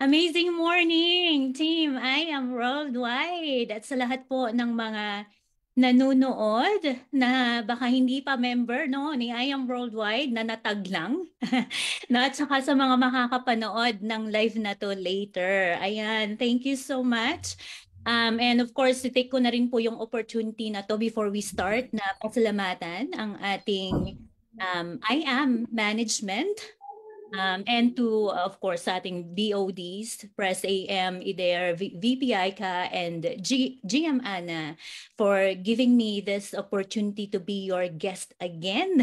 Amazing morning, team! I am worldwide. At sa lahat po ng mga nanonood na baka hindi pa member no, ni I am worldwide na natag lang. No, at saka sa mga makakapanood ng live na to later. Ayan, thank you so much. And of course, take ko na rin po yung opportunity na to before we start na pasalamatan ang ating I am management. And to, of course, sa ating DODs, Press AM, IDER, VP Aika, and GM Ana for giving me this opportunity to be your guest again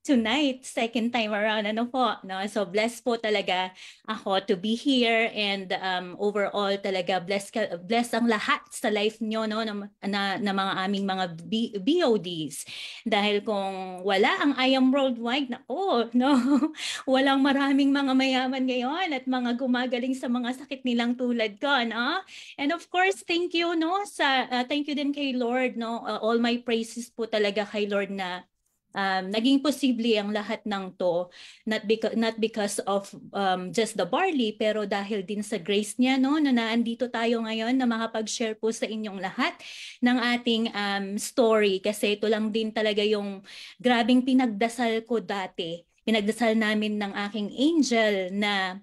tonight, second time around. Ano po, no? So blessed po talaga ako to be here and overall talaga blessed ang lahat sa life nyo no, na mga aming mga BODs. Dahil kung wala ang I Am Worldwide, nako, no? Walang maraming mga mayaman ngayon at mga gumagaling sa mga sakit nilang tulad ko, no? And of course, thank you, no? Thank you din kay Lord, no? All my praises po talaga kay Lord na naging posible ang lahat ng to, not because of just the barley, pero dahil din sa grace niya, no? Na naandito tayo ngayon na makapag-share po sa inyong lahat ng ating story. Kasi ito lang din talaga yung grabing pinagdasal ko dati. Pinagdasal namin ng aking angel na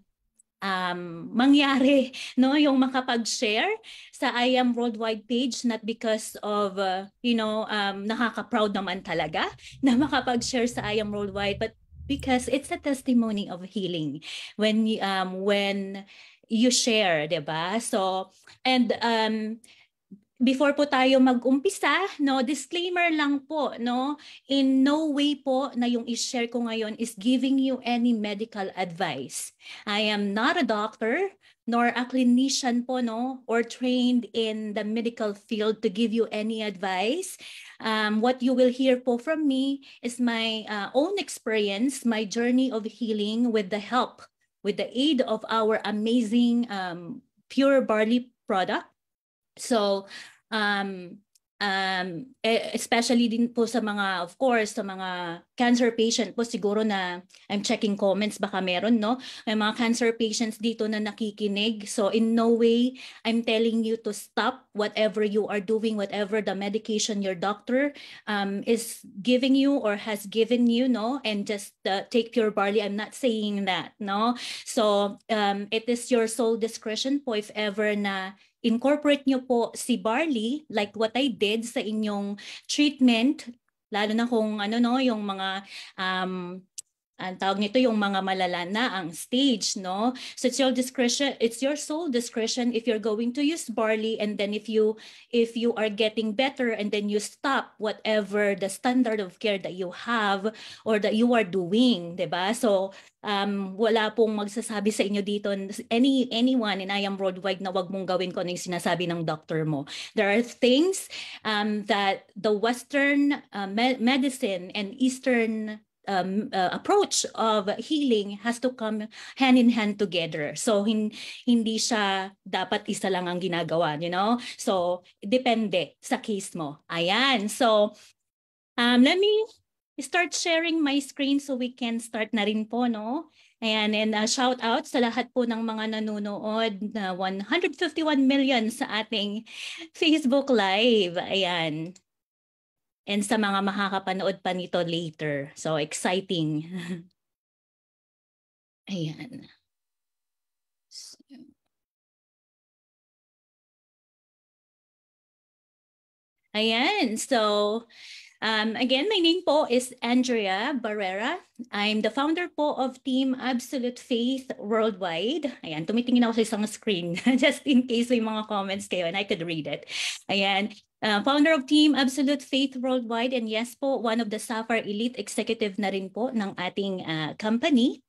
mangyari, no, yung makapag-share sa I Am Worldwide page, not because of nakaka-proud naman talaga na makapag-share sa I Am Worldwide, but because it's a testimony of healing when you share, 'di ba? So and before po tayo mag-umpisa, no, disclaimer lang po, no, in no way po na yung i-share ko ngayon is giving you any medical advice. I am not a doctor nor a clinician po, no, or trained in the medical field to give you any advice. What you will hear po from me is my own experience, my journey of healing with the aid of our amazing pure barley product. So, especially din po sa mga, of course, sa mga cancer patient po, siguro na I'm checking comments, baka meron, no? May mga cancer patients dito na nakikinig. So, in no way, I'm telling you to stop whatever you are doing, whatever the medication your doctor is giving you or has given you, no? And just take pure barley. I'm not saying that, no? So, it is your sole discretion po if ever na incorporate nyo po si barley like what I did sa inyong treatment, lalo na kung ano no, yung mga ang tawag nito yung mga malala na ang stage, no? So it's your discretion, it's your sole discretion if you're going to use barley, and then if you are getting better and then you stop whatever the standard of care that you have or that you are doing, 'di ba? So wala pong magsasabi sa inyo dito, anyone in I Am Worldwide, na wag mong gawin ko ano yung sinasabi ng doctor mo. There are things that the Western medicine and Eastern approach of healing has to come hand in hand together. So hindi siya dapat isa lang ang ginagawa, you know? So depende sa case mo. Ayan. So let me start sharing my screen so we can start na rin po, no? Ayan, and shout out sa lahat po ng mga nanonood na 151 million sa ating Facebook Live. Ayan. And sa mga makakapanood pa nito later. So exciting. Ayan. Ayan. So, again, my name po is Andrea Barrera. I'm the founder po of Team Absolute Faith Worldwide. Ayan, tumitingin ako sa isang screen just in case may mga comments kayo and I could read it. Ayan. Founder of Team Absolute Faith Worldwide, and yes po, one of the Sapphire Elite Executive na rin po ng ating company.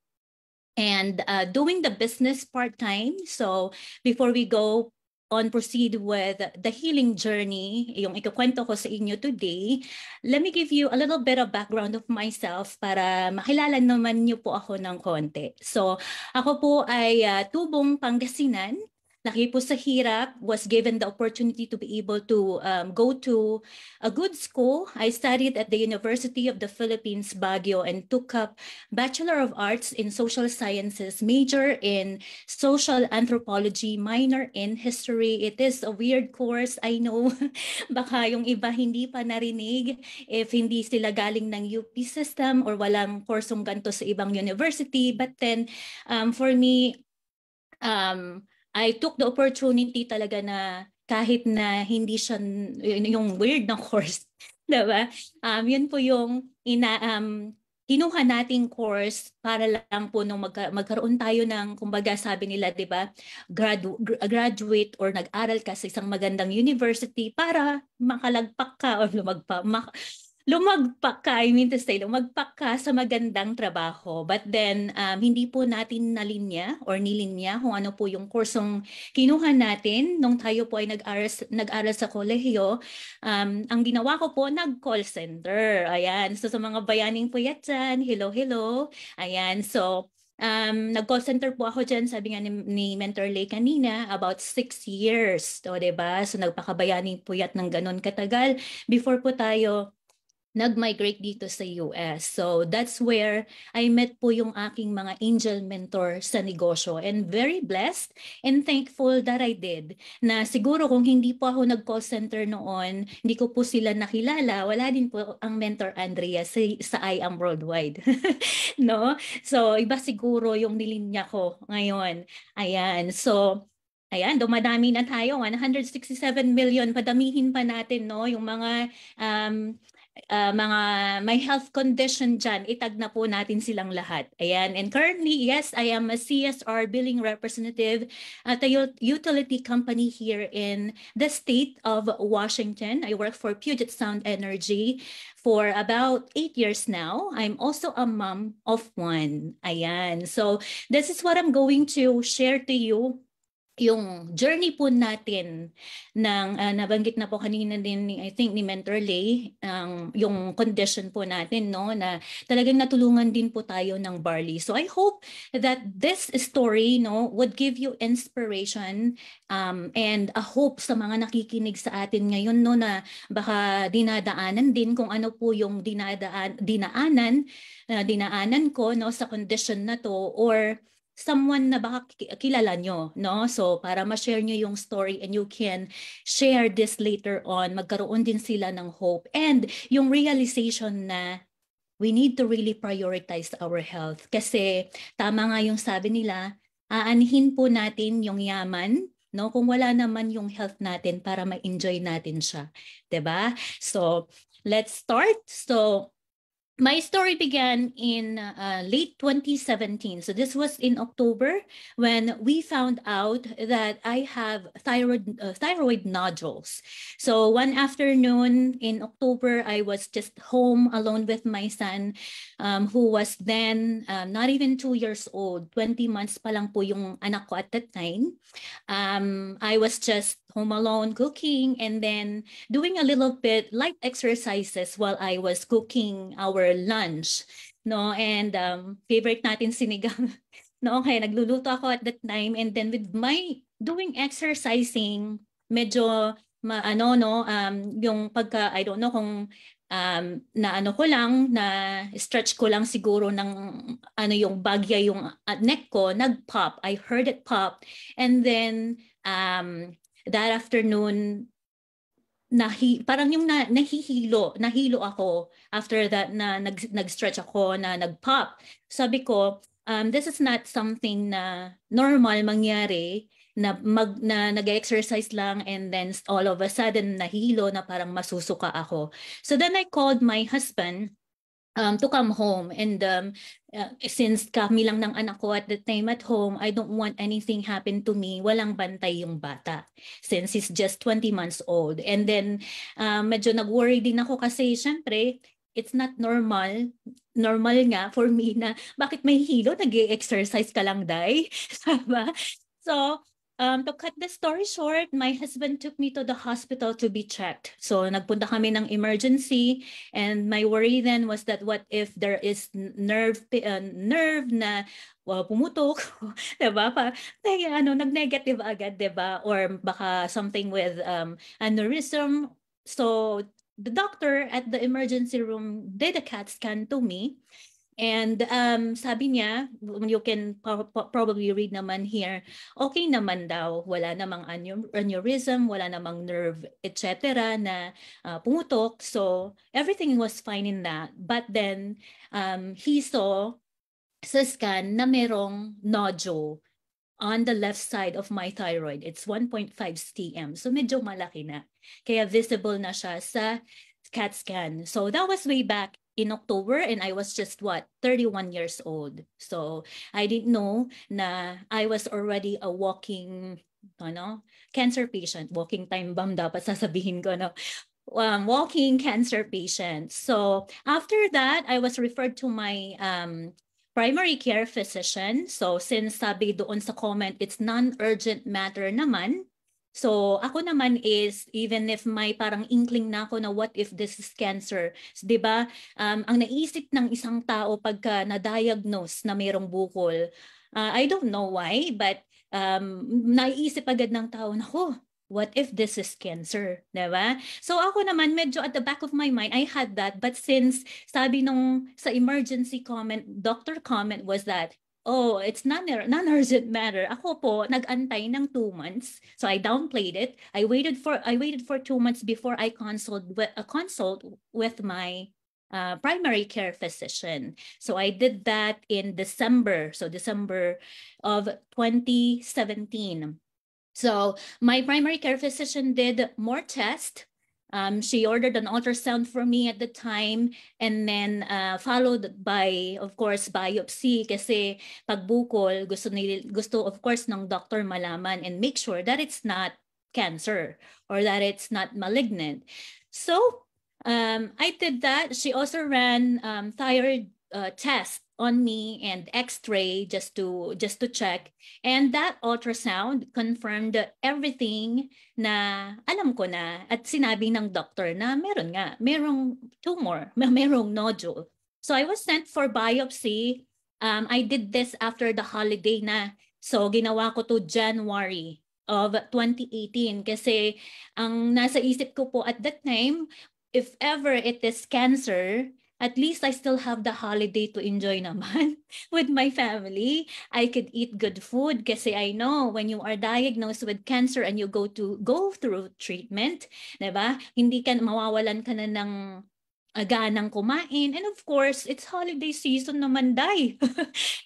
And doing the business part-time. So before we go on proceed with the healing journey, yung ikukwento ko sa inyo today, let me give you a little bit of background of myself para makilala naman niyo po ako ng konti. So ako po ay tubong Pangasinan. laki po sa hirap, was given the opportunity to be able to go to a good school. I studied at the University of the Philippines, Baguio, and took up Bachelor of Arts in Social Sciences, major in Social Anthropology, minor in History. It is a weird course, I know. Baka yung iba hindi pa narinig if hindi sila galing ng UP system or walang kursong ganito sa ibang university. But then, for me, I took the opportunity talaga na kahit na hindi siya yung weird na course, 'di ba? Yun po yung kinuha nating course para lang po nung magkaroon tayo ng, kumbaga sabi nila, 'di ba, graduate or nag-aral ka sa isang magandang university para makalagpak ka or lumagpak ka, I mean to say, lumagpak ka sa magandang trabaho. But then, hindi po natin nalinya or nilinya kung ano po yung kursong kinuha natin nung tayo po ay nag-aral sa kolehiyo. Ang ginawa ko po, nag-call center. Ayan. So, sa mga bayaning po yan dyan, hello, hello. Ayan. So, nag-call center po ako dyan, sabi nga ni Mentor Lay kanina, about 6 years. So, diba? So, nagpakabayaning po yat ng ganun katagal before po tayo nag-migrate dito sa US. So that's where I met po yung aking mga angel mentor sa negosyo, and very blessed and thankful that I did. Na siguro kung hindi po ako nag-call center noon, hindi ko po sila nakilala, wala din po ang mentor Andrea sa I Am Worldwide. No? So iba siguro yung nilinya ko ngayon. Ayan. So ayan, dumadami na tayo, 167 million, padamihin pa natin, no, yung mga may health condition dyan, itag na po natin silang lahat. Ayan. And currently, yes, I am a CSR billing representative at a utility company here in the state of Washington. I work for Puget Sound Energy for about 8 years now. I'm also a mom of one. Ayan. So this is what I'm going to share to you, yung journey po natin ng nabanggit na po kanina din I think ni Mentor Lay, yung condition po natin, no, na talagang natulungan din po tayo ng barley. So I hope that this story, no, would give you inspiration and a hope sa mga nakikinig sa atin ngayon, no, na baka dinadaanan din kung ano po yung dinaanan ko, no, sa condition na to, or someone na baka kilala nyo, no? So para ma-share nyo yung story and you can share this later on, magkaroon din sila ng hope and yung realization na we need to really prioritize our health. Kasi tama nga yung sabi nila, aanhin po natin yung yaman, no, kung wala naman yung health natin para ma-enjoy natin siya, 'di ba? So let's start. So my story began in late 2017. So this was in October when we found out that I have thyroid nodules. So one afternoon in October, I was just home alone with my son, who was then not even 2 years old. 20 months pa lang po yung anak ko at that time. I was just home alone cooking and then doing a little bit light exercises while I was cooking our lunch, no, and favorite natin sinigang. No, okay, nagluluto ako at that time, and then with my doing exercising, medyo yung pagka, I don't know kung na ano ko lang, na stretch ko lang siguro ng yung bagya yung neck ko, nag-pop. I heard it pop, and then that afternoon, parang yung nahilo ako after that, na nag-stretch ako, na nag-pop. Sabi ko, this is not something na normal mangyari, na nag-exercise lang and then all of a sudden nahilo, na parang masusuka ako. So then I called my husband to come home, and since kami lang ng anak ko at the time at home, I don't want anything happen to me. Walang bantay yung bata since he's just 20 months old. And then medyo nag-worry din ako kasi syempre it's not normal nga for me na bakit may hilo, nag-exercise ka lang, day. Diba? So To cut the story short, my husband took me to the hospital to be checked. So nagpunta kami ng emergency, and my worry then was that what if there is nerve na pumutok, 'di ba? Nag-negative agad, 'di ba? Or baka something with aneurysm. So the doctor at the emergency room did a CAT scan to me. And sabi niya, you can probably read naman here, okay naman daw, wala namang aneurysm, wala namang nerve, etc. na pumutok. So everything was fine in that. But then he saw sa scan na merong nodule on the left side of my thyroid. It's 1.5 cm. So medyo malaki na. Kaya visible na siya sa CAT scan. So that was way back in October, and I was just 31 years old. So I didn't know na I was already a walking cancer patient. Walking time bomb dapat sasabihin ko, no? Walking cancer patient. So after that, I was referred to my primary care physician. So since sabi doon sa comment, it's non-urgent matter naman. So ako naman is, even if may parang inkling na ako na what if this is cancer, so, 'di ba? Ang naisip ng isang tao pagka na-diagnose na mayroong bukol, I don't know why, but naiisip agad ng tao na, what if this is cancer, 'di ba? So ako naman medyo at the back of my mind I had that, but since sabi nung sa emergency comment, doctor comment was that, oh, it's non-urgent matter. Ako po nag-antay ng 2 months. So I downplayed it. I waited for 2 months before I consult with my primary care physician. So I did that in December. So December of 2017. So my primary care physician did more tests. She ordered an ultrasound for me at the time, and then followed by, of course, biopsy, kasi pag bukol, gusto of course ng doctor malaman and make sure that it's not cancer or that it's not malignant. So I did that. She also ran thyroid test on me and x-ray just to check, and that ultrasound confirmed everything na alam ko na, at sinabi ng doctor na merong tumor, merong nodule. So I was sent for biopsy. I did this after the holiday na. So ginawa ko to January of 2018 kasi ang nasa isip ko po at that time, if ever it is cancer, at least I still have the holiday to enjoy naman with my family. I could eat good food kasi I know when you are diagnosed with cancer and you go through treatment, 'di ba? Hindi ka mawawalan ka na ng ganang kumain. And of course, it's holiday season naman, Day.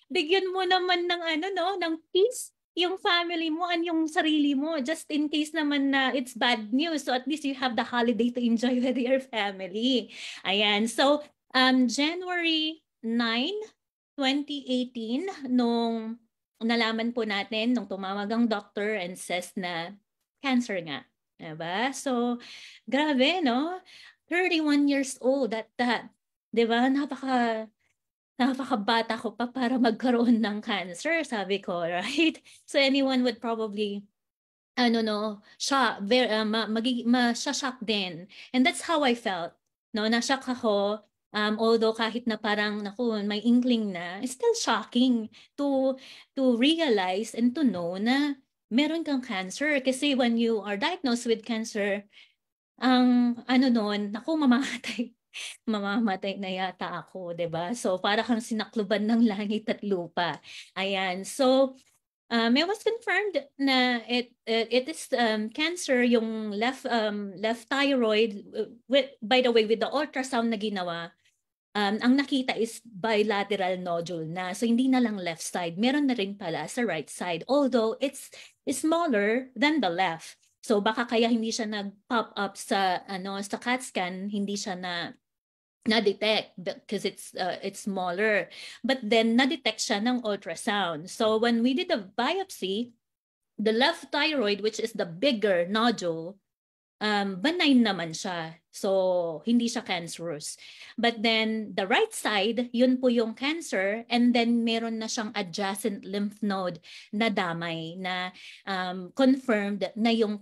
Bigyan mo naman ng ng peace yung family mo and yung sarili mo, just in case naman na it's bad news. So at least you have the holiday to enjoy with your family. Ayan. So January 9, 2018, nung nalaman po natin, nung tumawag ang doctor and says na cancer nga. Diba? So, grabe, no? 31 years old at that. Diba? Napakabata ko pa para magkaroon ng cancer, sabi ko, right? So anyone would probably shock, ma-shock din. And that's how I felt. No, na-shock ako. Although kahit na parang may inkling na, it's still shocking to realize and to know na meron kang cancer. Kasi when you are diagnosed with cancer, ang mamamatay na yata ako, 'di ba? So para kang sinakluban ng langit at lupa. Ayan. So it was confirmed na it is cancer, yung left thyroid. By the way, with the ultrasound na ginawa, ang nakita is bilateral nodule na. So hindi na lang left side, meron na rin pala sa right side. Although it's smaller than the left. So baka kaya hindi siya nag-pop up sa sa CAT scan, hindi siya na-detect because it's smaller. But then na-detect siya ng ultrasound. So when we did the biopsy, the left thyroid, which is the bigger nodule, benign naman siya. So, hindi siya cancerous. But then, the right side, yun po yung cancer, and then meron na siyang adjacent lymph node na damay, na confirmed na yung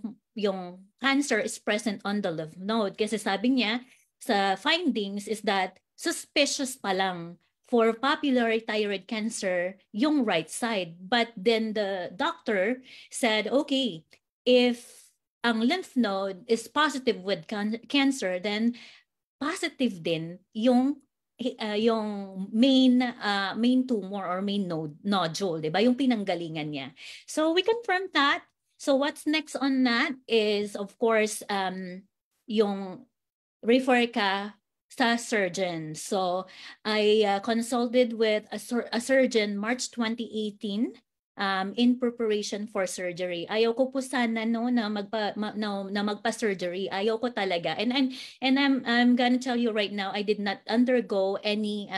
cancer is present on the lymph node. Kasi sabi niya, sa findings is that suspicious pa lang for papillary thyroid cancer yung right side. But then the doctor said, okay, if ang lymph node is positive with cancer, then positive din yung main tumor or main nodule, 'di ba? Yung pinanggalingan niya. So we confirmed that. So what's next on that is, of course, yung refer ka sa surgeon. So I consulted with a surgeon March 2018 in preparation for surgery. Ayaw ko po sana na magpa-surgery. Ayaw ko talaga. And I'm gonna tell you right now, I did not undergo any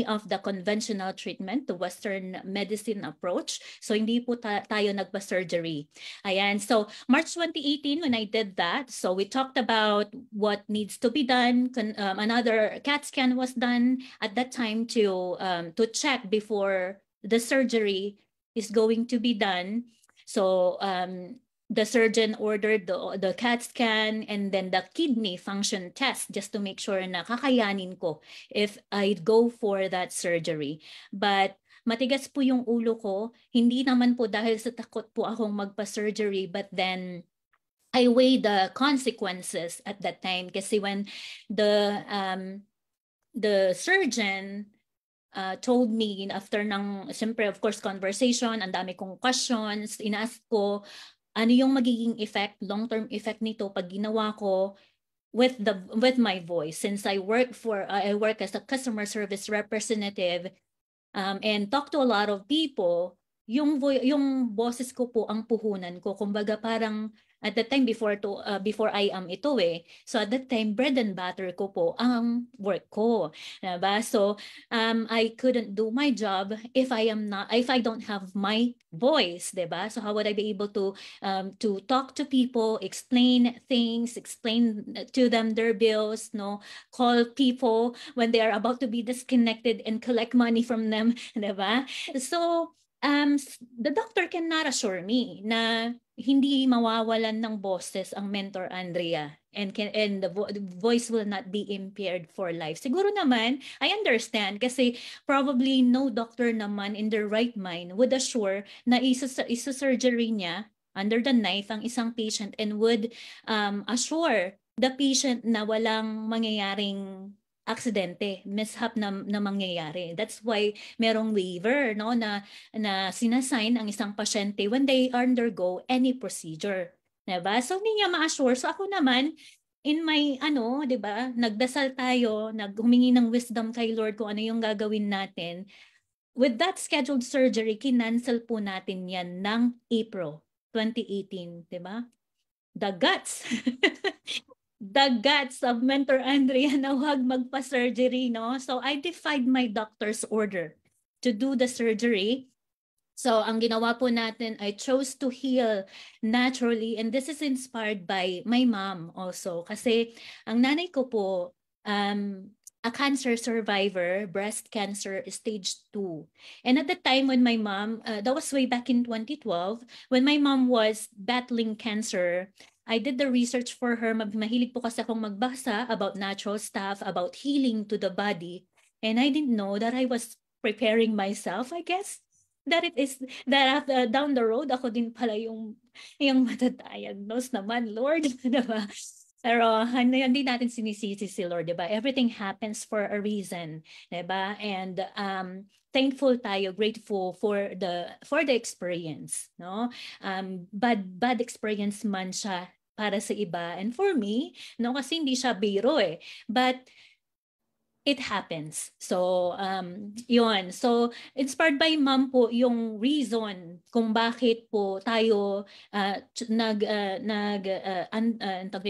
of the conventional treatment, the Western medicine approach. So hindi po tayo nagpa-surgery. Ayan. So March 2018, when I did that, so we talked about what needs to be done. Another CAT scan was done at that time to check before the surgery is going to be done. So the surgeon ordered the CAT scan and then the kidney function test just to make sure na kakayanin ko if I go for that surgery. But matigas po yung ulo ko, hindi naman po dahil sa takot po akong magpa-surgery, but then I weigh the consequences at that time kasi when the surgeon told me after ng, siyempre of course conversation, ang dami kong questions, inask ko, ano yung magiging effect, long-term effect nito pag ginawa ko with my voice, since I work as a customer service representative and talk to a lot of people. Yung boses ko po ang puhunan ko, kumbaga parang at that time before I am ito so at that time bread and butter ko po ang work ko, diba? So I couldn't do my job if I don't have my voice, diba? So how would I be able to talk to people, explain things, explain to them their bills, call people when they are about to be disconnected and collect money from them, diba? So the doctor cannot assure me na hindi mawawalan ng boses ang mentor Andrea, and the voice will not be impaired for life. Siguro naman, I understand kasi probably no doctor naman in their right mind would assure na isa-surgery niya under the knife ang isang patient and would assure the patient na walang mangyayaring aksidente, mishap na mangyayari. That's why merong waiver na sinasign ang isang pasyente when they undergo any procedure. Diba? So hindi niya ma-assure. So ako naman, in my diba, nagdasal tayo, humingi ng wisdom kay Lord kung ano yung gagawin natin. With that scheduled surgery, kinancel po natin yan ng April 2018, diba? The guts. The guts of Mentor Andrea na huwag magpa-surgery, no? So I defied my doctor's order to do the surgery. So ang ginawa po natin, I chose to heal naturally, and this is inspired by my mom also. Kasi ang nanay ko po, a cancer survivor, breast cancer stage 2. And at the time when my mom, that was way back in 2012, when my mom was battling cancer, I did the research for her. Mahilig po kasi akong magbasa about natural stuff, about healing to the body. And I didn't know that I was preparing myself, I guess. That it is, that down the road, ako din pala yung matadiagnose naman, Lord. Diba? Pero hindi natin sinisisi si Lord, diba? Everything happens for a reason, diba? And thankful tayo, grateful for the experience, no? Bad experience man siya para sa iba, and for me, no, kasi hindi siya biro but it happens. So yun. So inspired by mom po yung reason kung bakit po tayo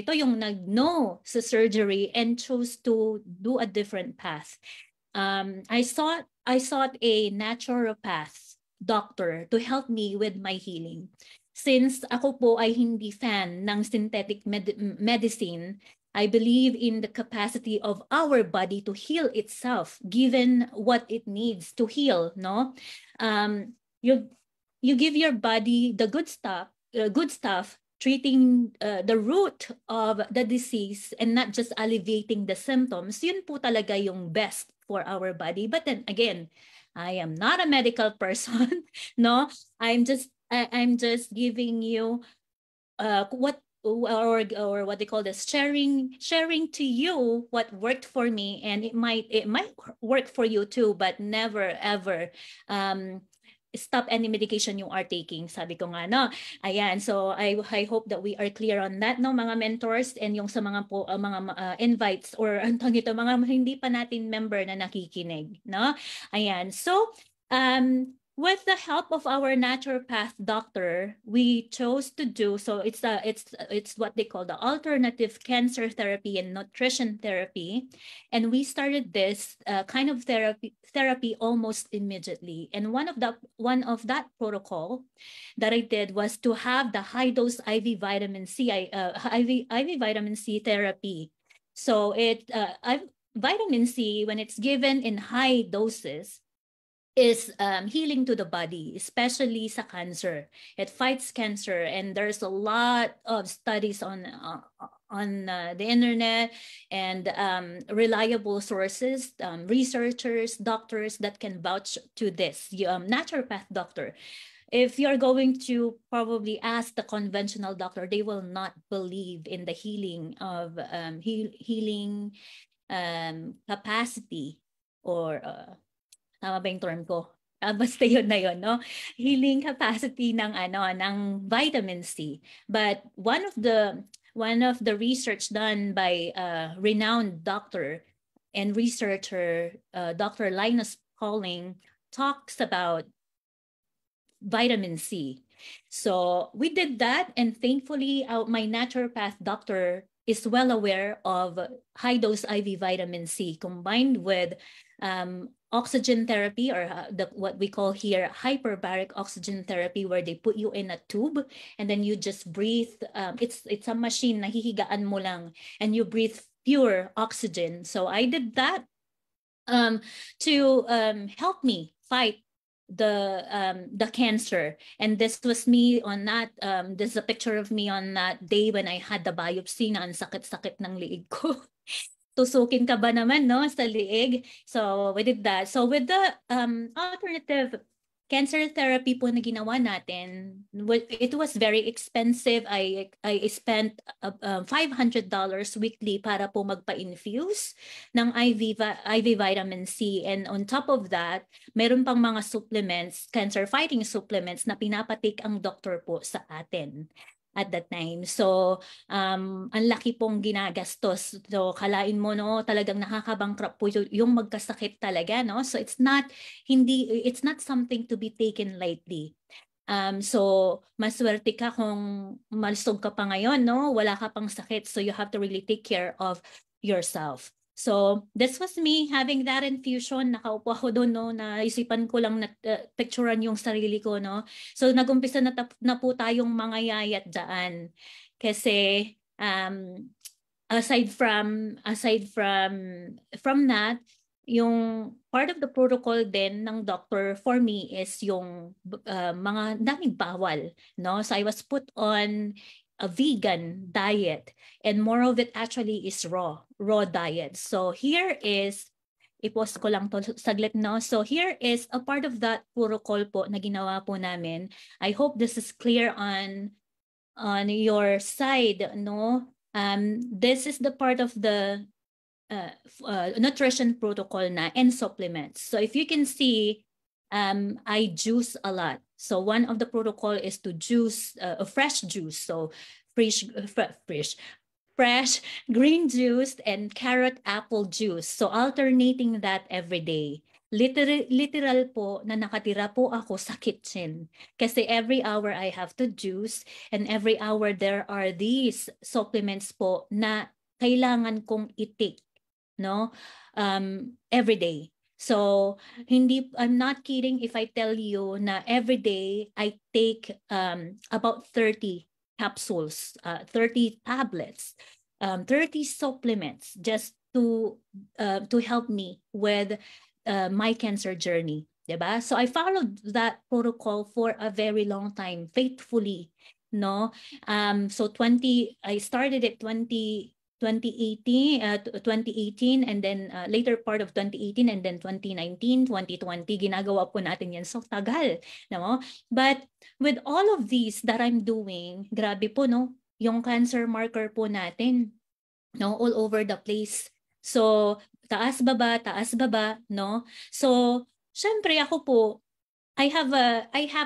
nag-no sa surgery and chose to do a different path. I sought a naturopath doctor to help me with my healing. since ako po ay hindi fan ng synthetic medicine, I believe in the capacity of our body to heal itself, given what it needs to heal, no? You give your body the good stuff, treating the root of the disease and not just alleviating the symptoms. Yun po talaga yung best for our body. But then again, I am not a medical person, no? I'm just giving you what or what they call this, sharing to you what worked for me, and it might work for you too, but never ever stop any medication you are taking, sabi ko nga, no? Ayan, so I hope that we are clear on that, no, mga mentors, and yung sa mga po mga invites or antong ito, mga hindi pa natin member na nakikinig, no? Ayan, so with the help of our naturopath doctor, we chose to do so. It's what they call the alternative cancer therapy and nutrition therapy, and we started this kind of therapy almost immediately. And one of that protocol that I did was to have the high dose IV vitamin C IV vitamin C therapy. So vitamin C, when it's given in high doses, is healing to the body, especially sa cancer. It fights cancer, and there's a lot of studies on the internet and reliable sources, researchers, doctors that can vouch to this. Naturopath doctor. If you're going to probably ask the conventional doctor, they will not believe in the healing of healing capacity, or tama ba yung term ko? Basta yun na yun, no? Healing capacity ng vitamin C. But one of the research done by a renowned doctor and researcher, Dr. Linus Pauling, talks about vitamin C. So we did that, and thankfully my naturopath doctor is well aware of high dose IV vitamin C combined with oxygen therapy, or what we call here hyperbaric oxygen therapy, where they put you in a tube and then you just breathe. It's a machine, nahihigaan mo lang, and you breathe pure oxygen. So I did that to help me fight the cancer. And this was me on that this is a picture of me on that day when I had the biopsy, na ang sakit-sakit ng liig ko. Tusukin ka ba naman, no, sa liig? So we did that. So with the alternative cancer therapy po na ginawa natin, it was very expensive. I spent $500 weekly para po magpa-infuse ng IV vitamin C. And on top of that, meron pang mga supplements, cancer-fighting supplements, na pinapatake ang doktor po sa atin at that time. So, ang laki pong ginagastos. So, kalain mo, no, talagang nakakabankrupt po yung magkasakit talaga, no? So, it's not something to be taken lightly. So, maswerte ka kung malusog ka pa ngayon, no? Wala ka pang sakit. So, you have to really take care of yourself. So, this was me having that infusion. Nakaupo ako doon, no? Naisipan ko lang na picturean yung sarili ko, no? So, nagumpisa na po tayong mga yayat dyan. Kasi, aside from that, yung part of the protocol din ng doctor for me is yung mga daming bawal, no? So I was put on a vegan diet, and more of it actually is raw diet. So here is, i-post ko lang to saglit, no? So here is a part of that protocol po na ginawa po namin. I hope this is clear on your side, no? This is the part of the nutrition protocol na, and supplements. So if you can see, I juice a lot. So one of the protocol is to juice a fresh juice. So fresh green juice and carrot apple juice. So alternating that every day. Literal po na nakatira po ako sa kitchen. Kasi every hour I have to juice, and every hour there are these supplements po na kailangan kong i-take, no? Every day. So, I'm not kidding if I tell you na every day I take about 30 capsules, 30 tablets, 30 supplements just to help me with my cancer journey. Diba? So I followed that protocol for a very long time, faithfully. No, so I started it 2018 and then later part of 2018 and then 2019, 2020 ginagawa po natin yan. So tagal, no? But with all of these that I'm doing, grabe po no, yung cancer marker po natin, no, all over the place. So taas baba, no? So syempre ako po, I have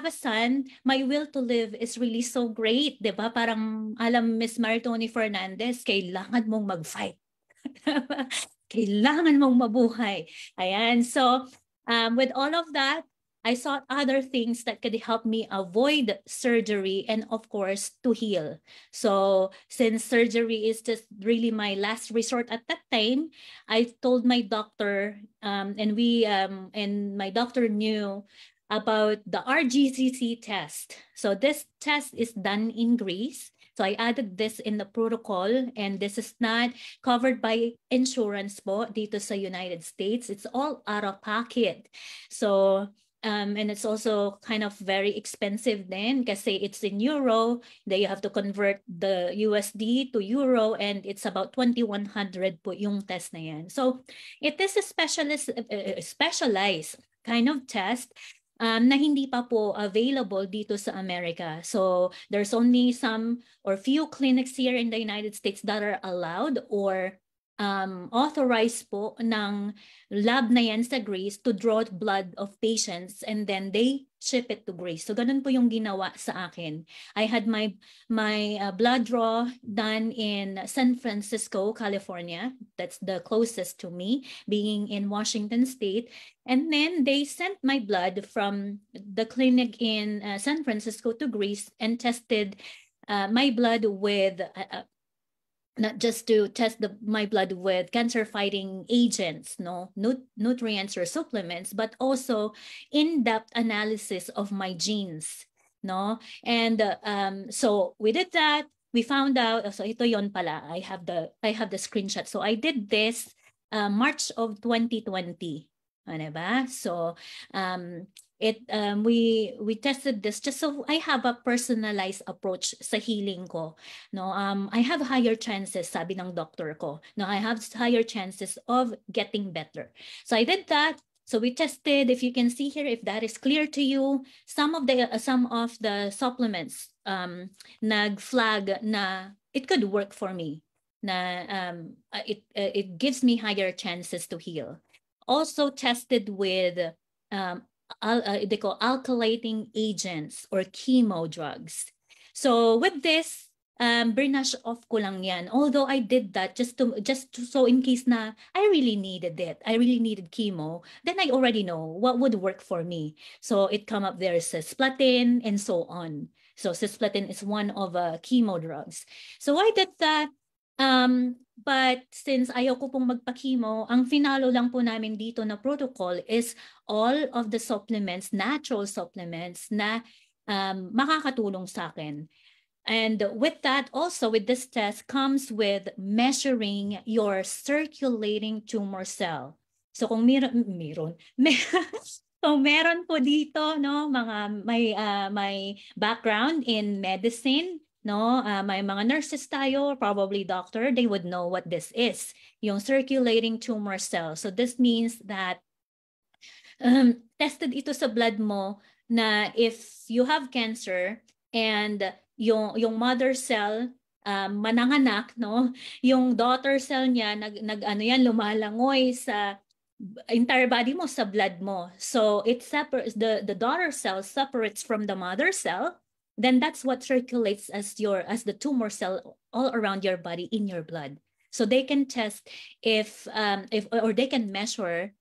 a son. My will to live is really so great, 'di ba? Parang alam Miss Maritoni Fernandez, kailangan mong mag-fight. Kailangan mong mabuhay. Ayan. So, with all of that, I sought other things that could help me avoid surgery and of course to heal. So since surgery is just really my last resort at that time, I told my doctor, and my doctor knew about the RGCC test. So this test is done in Greece. So I added this in the protocol, and this is not covered by insurance po dito sa United States. It's all out of pocket. So and it's also kind of very expensive then kasi it's in euro. Then you have to convert the USD to euro, and it's about 2,100 po yung test na yan. So it is a specialized kind of test na hindi pa po available dito sa America. So there's only some or few clinics here in the United States that are allowed or authorized po ng lab na yan sa Greece to draw blood of patients, and then they ship it to Greece. So ganun po yung ginawa sa akin. I had my blood draw done in San Francisco, California. That's the closest to me, being in Washington State. And then they sent my blood from the clinic in San Francisco to Greece and tested my blood with not just to test my blood with cancer-fighting agents, nutrients or supplements, but also in-depth analysis of my genes, no? And so we did that. We found out. So ito yon pala. I have the screenshot. So I did this March of 2020. Ano ba? So we tested this just so I have a personalized approach sa healing ko. No, I have higher chances, sabi ng doctor ko. No, I have higher chances of getting better. So I did that. So we tested, if you can see here, if that is clear to you, some of the supplements nag-flag na it could work for me. Na it gives me higher chances to heal. Also tested with they call alkylating agents or chemo drugs. So with this, burnash off ko lang yan. Although I did that just to so in case na I really needed it, I really needed chemo, then I already know what would work for me. So it come up there cisplatin and so on. So cisplatin is one of chemo drugs. So I did that. But since ayoko pong magpa-chemo, ang finalo lang po namin dito na protocol is all of the supplements, natural supplements na makakatulong sa akin. And with that, also with this test comes with measuring your circulating tumor cell. So kung so meron po dito mga may background in medicine, may mga nurses tayo, probably doctor, they would know what this is, yung circulating tumor cell. So this means that tested ito sa blood mo na if you have cancer and yung mother cell mananganak, yung daughter cell niya lumalangoy sa entire body mo, sa blood mo. So it separates, the daughter cell separates from the mother cell. Then that's what circulates as the tumor cell all around your body in your blood. So they can test if or they can measure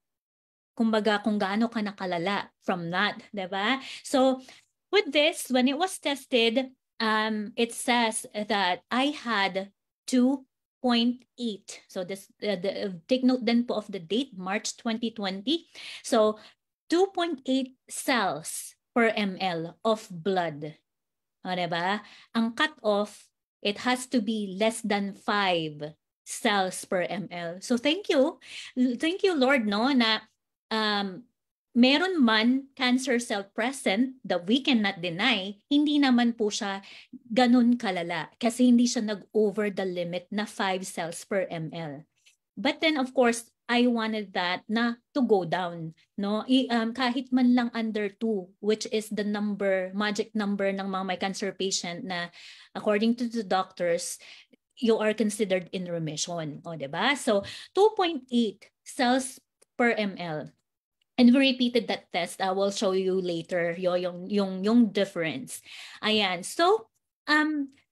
kumbaga kung gaano ka nakalala from that, diba? So with this, when it was tested, it says that I had 2 So this take note then po of the date, March 2020. So 2.8 cells per ml of blood. O, diba? Ang cut-off, it has to be less than 5 cells per ml. So thank you. Thank you, Lord, no, na meron man cancer cell present that we cannot deny, hindi naman po siya ganun kalala kasi hindi siya nag-over the limit na 5 cells per ml. But then, of course, I wanted that na to go down, no? Kahit man lang under 2, which is the number, magic number ng mga may cancer patient na according to the doctors, you are considered in remission, o, diba? So 2.8 cells per ml. And we repeated that test. I will show you later yung difference. Ayan. So,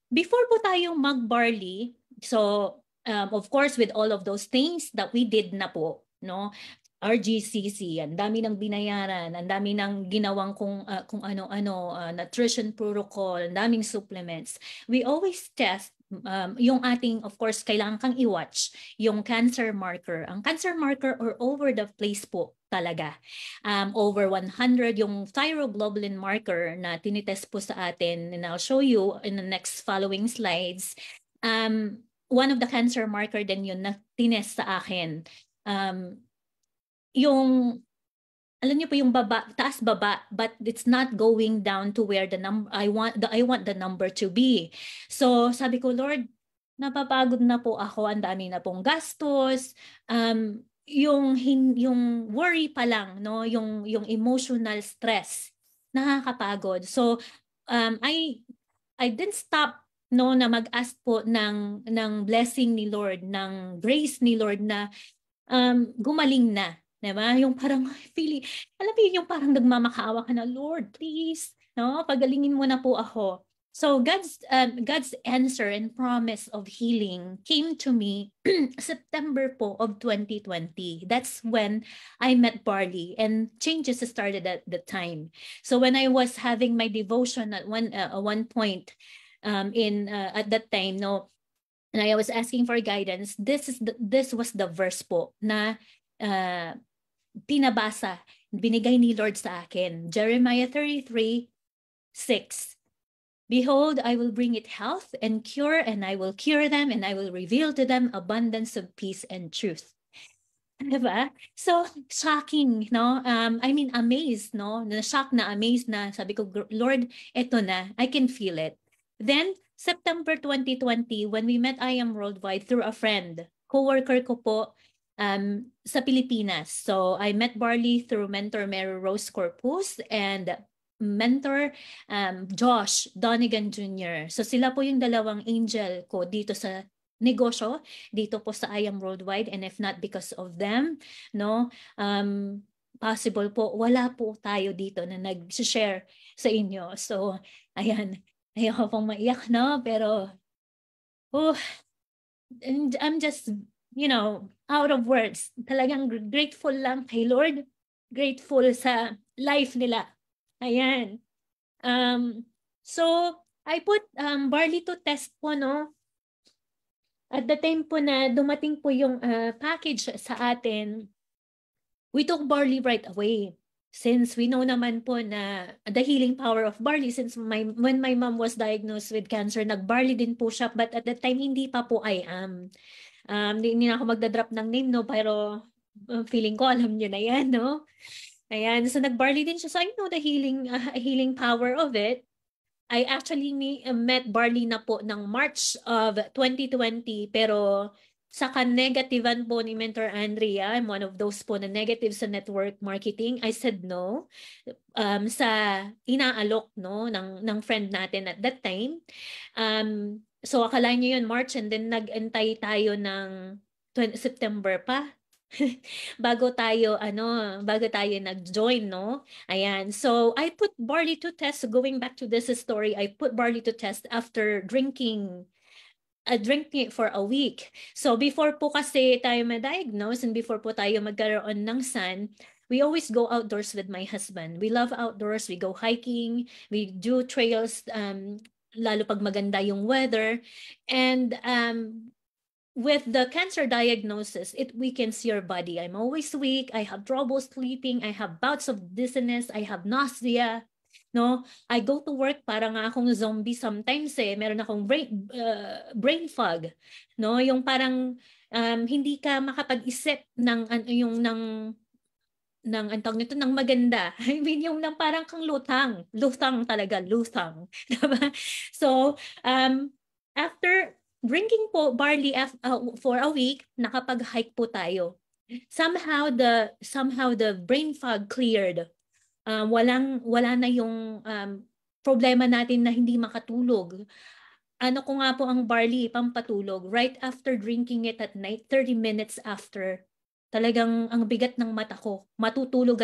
before po tayong mag-barley, so of course with all of those things that we did na po, no? RGCC, ang dami ng binayaran, ang dami ng ginawang kung ano-ano, nutrition protocol, ang daming supplements. We always test yung ating, of course, kailangan kang i-watch yung cancer marker. Ang cancer marker or over the place po talaga. Over 100 yung thyroglobulin marker na tinitest po sa atin, and I'll show you in the next following slides. One of the cancer marker din yun na tinest sa akin. Yung alam niyo po yung taas baba, but it's not going down to where the number I want the number to be. So sabi ko, Lord, napapagod na po ako, ang dami na pong gastos. Yung worry pa lang, no, yung emotional stress, nakakapagod. So I didn't stop, no, na mag-ask po ng blessing ni Lord, ng grace ni Lord na gumaling na. Diba? Yung parang feeling, alam mo yung parang nagmamakaawa ka na, Lord, please, no? Pagalingin mo na po ako. So God's answer and promise of healing came to me September po of 2020. That's when I met Barley and changes started at the time. So when I was having my devotion at one point at that time, no, and I was asking for guidance, this was the verse po na pinabasa, binigay ni Lord sa akin. Jeremiah 33:6. Behold, I will bring it health and cure, and I will cure them, and I will reveal to them abundance of peace and truth. Diba? So, shocking, no? I mean, amazed, no? Na-shock na, amazed na. Sabi ko, Lord, eto na. I can feel it. Then, September 2020, when we met I Am Worldwide through a friend, co-worker ko po, sa Pilipinas. So I met Barley through mentor Mary Rose Corpus and mentor Josh Donegan Jr. So sila po yung dalawang angel ko dito sa negosyo, dito po sa I Am Worldwide, and if not because of them, no, possible po, wala po tayo dito na nag-share sa inyo. So, ayan, ayoko pong maiyak, no? Pero, and I'm just, out of words. Talagang grateful lang kay Lord. Grateful sa life nila. Ayan. So, I put Barley to test po, no? At the time po na dumating po yung package sa atin, we took Barley right away. Since we know naman po na the healing power of barley, since when my mom was diagnosed with cancer, nag-barley din po siya, but at that time, hindi pa po I am. Hindi na ako magdadrop ng name, no? Pero feeling ko, alam niyo na yan, no? Ayan, so nag-barley din siya. So I know the healing power of it. I actually met Barley na po ng March of 2020, pero sa negativean po ni Mentor Andrea, I'm one of those po na negative sa network marketing. I said no sa inaalok, no, ng friend natin at that time. So akala niyo yun March, and then nag-antay tayo ng September pa. bago tayo nag-join, no? Ayan. So I put Barley to test. Going back to this story, I put Barley to test after drinking it for a week. So before po kasi tayo ma-diagnose and before po tayo magkaroon ng son, we always go outdoors with my husband. We love outdoors. We go hiking. We do trails, lalo pag maganda yung weather. And with the cancer diagnosis, it weakens your body. I'm always weak. I have trouble sleeping. I have bouts of dizziness. I have nausea. No, I go to work para nga akong zombie sometimes eh. Meron akong brain fog. No, yung parang hindi ka makapag-isip ng yung ng antog nito ng maganda. I mean yung ng parang kang lutang talaga, lutang. Diba? So, after drinking po barley for a week, nakapag-hike po tayo. Somehow the brain fog cleared. Wala na yung problema natin na hindi makatulog. Ano ko nga po ang barley, pampatulog. Right after drinking it at night, 30 minutes after, talagang ang bigat ng mata ko, matutulog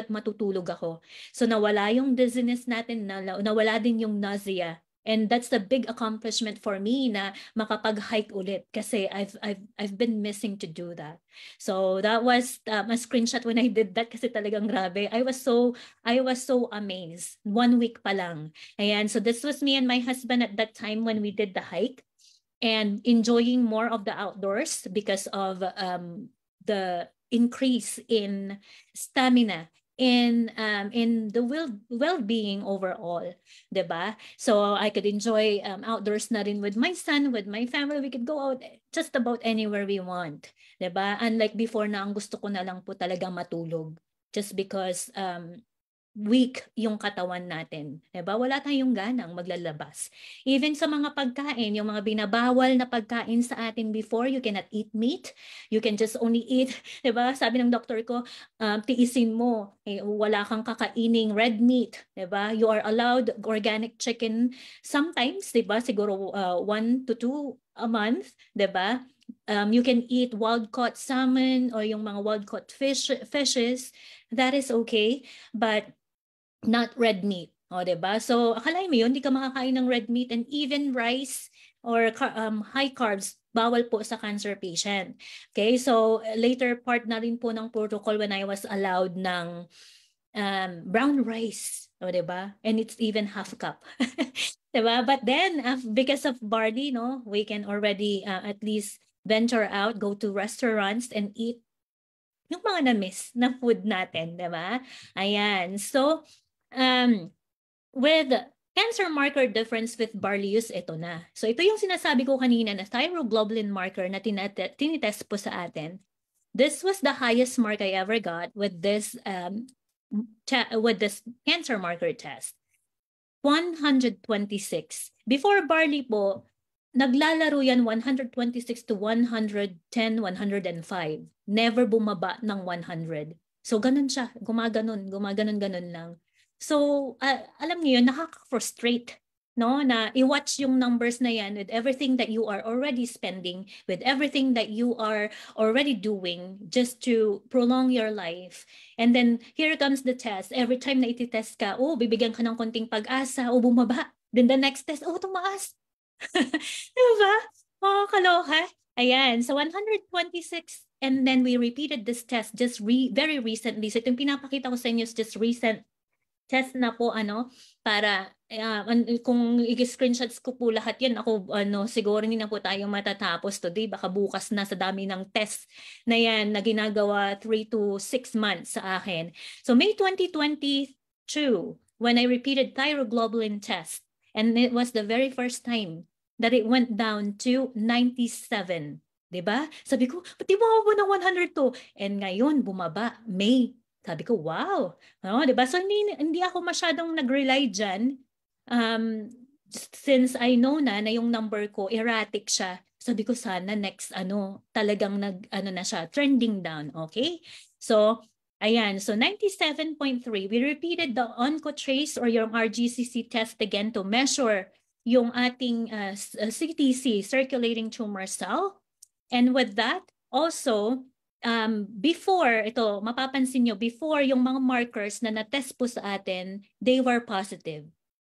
ako. So nawala yung dizziness natin, nawala din yung nausea. And that's the big accomplishment for me na makapag-hike ulit kasi I've been missing to do that. So that was a screenshot when I did that kasi talagang grabe. I was so amazed. 1 week pa lang. Ayan, so this was me and my husband at that time when we did the hike and enjoying more of the outdoors because of the increase in stamina in the well-being overall, 'di ba? So I could enjoy outdoors na rin with my son, with my family. We could go out just about anywhere we want, 'di ba? Unlike before na ang gusto ko na lang po talaga matulog just because weak yung katawan natin. Diba? Wala tayong ganang maglalabas. Even sa mga pagkain, yung mga binabawal na pagkain sa atin before, you cannot eat meat. You can just only eat, diba? Sabi ng doktor ko, tiisin mo, wala kang kakaining red meat. Diba? You are allowed organic chicken sometimes, diba? Siguro 1 to 2 a month, diba? You can eat wild-caught salmon or yung mga wild-caught fishes. That is okay. But not red meat. O, diba? So, akalain mo yun, hindi ka makakain ng red meat and even rice or high carbs, bawal po sa cancer patient. Okay, so later part na rin po ng protocol when I was allowed ng brown rice. O, diba? And it's even half cup. Diba? But then, because of barley, no, we can already at least venture out, go to restaurants and eat yung mga na-miss na food natin, diba? Ayan. So, with cancer marker difference with barley use, ito na. So ito yung sinasabi ko kanina na thyroglobulin marker na tinitest po sa atin. This was the highest mark I ever got with this cancer marker test. 126. Before barley po, naglalaro yan 126 to 110, 105. Never bumaba ng 100. So ganun siya, gumaganon lang. So, alam niyo yun, nakaka-frustrate, no? Na i-watch yung numbers na yan with everything that you are already spending, with everything that you are already doing just to prolong your life. And then, here comes the test. Every time na iti-test ka, bibigyan ka ng konting pag-asa, bumaba. Then the next test, tumaas. Diba? Kaloka. Ayan, so 126, and then we repeated this test just very recently. So itong pinapakita ko sa inyo is just recent test na po para kung i-screenshots ko po lahat yan, ako siguro hindi na po tayo matatapos today, baka bukas na sa dami ng test na yan na ginagawa 3 to 6 months sa akin. So May 2022 when I repeated thyroglobulin test, and it was the very first time that it went down to 97, 'di ba? Sabi ko, pati bumaba ng 102, and ngayon bumaba May. Sabi ko, wow. Diba? So, hindi ako masyadong nag-rely dyan. Since I know na yung number ko, erratic siya. Sabi ko, sana next, talagang na siya, trending down. Okay? So, ayan. So, 97.3. We repeated the OncoTrace or yung RGCC test again to measure yung ating CTC, circulating tumor cell. And with that, also, before, ito, mapapansin nyo, before yung mga markers na na-test po sa atin, they were positive.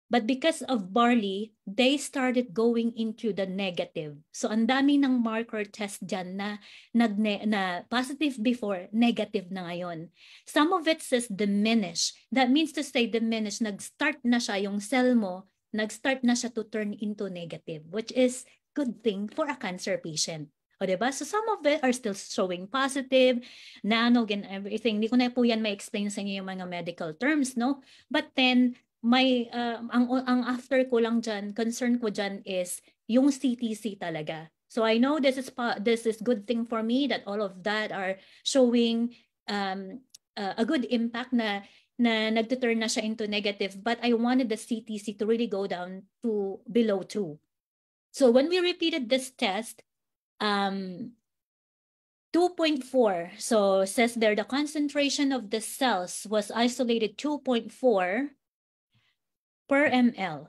But because of barley, they started going into the negative. So, ang dami ng marker test dyan na positive before, negative na ngayon. Some of it says diminish. That means to say diminish, nag-start na siya, yung cell mo, nag-start na siya to turn into negative, which is good thing for a cancer patient. O diba? So some of it are still showing positive, nanog and everything. Hindi ko na po yan ma-explain sa inyo yung mga medical terms, no? But then, ang after ko lang dyan, concern ko dyan is yung CTC talaga. So I know this is good thing for me that all of that are showing a good impact na nagtuturn na siya into negative, but I wanted the CTC to really go down to below 2. So when we repeated this test, 2.4, so says there the concentration of the cells was isolated 2.4 per ml.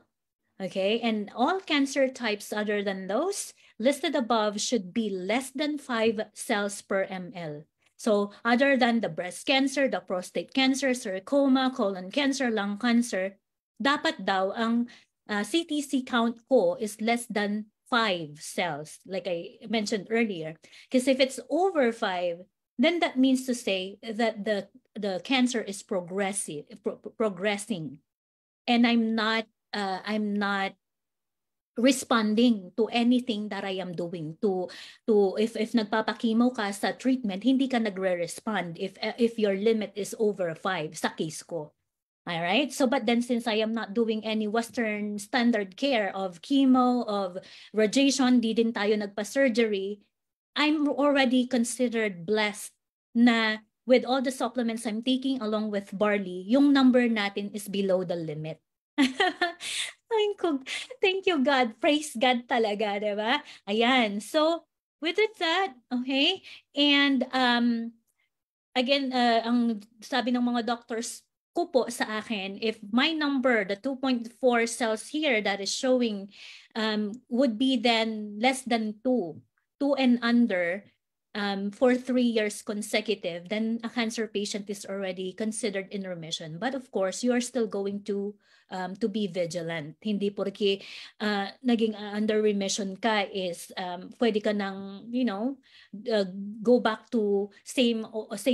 Okay, and all cancer types other than those listed above should be less than 5 cells per ml. So other than the breast cancer, the prostate cancer, sarcoma, colon cancer, lung cancer, dapat daw ang CTC count ko is less than 5 cells, like I mentioned earlier. Because if it's over 5, then that means to say that the cancer is progressing, and I'm not responding to anything that I am doing. If nagpapakimo ka sa treatment, hindi ka nagre-respond if your limit is over 5 sa case ko. All right. So, but then since I am not doing any Western standard care of chemo, of radiation, di din tayo nagpa-surgery, I'm already considered blessed na with all the supplements I'm taking along with barley, yung number natin is below the limit. Thank you, God. Praise God talaga, diba? Ayan. So, with that, okay? And again, ang sabi ng mga doctors ko po sa akin, if my number, the 2.4 cells here that is showing would be then less than 2 and under for 3 years consecutive, then a cancer patient is already considered in remission. But of course, you are still going to be vigilant. Hindi porque naging under remission ka is pwede ka nang, go back to same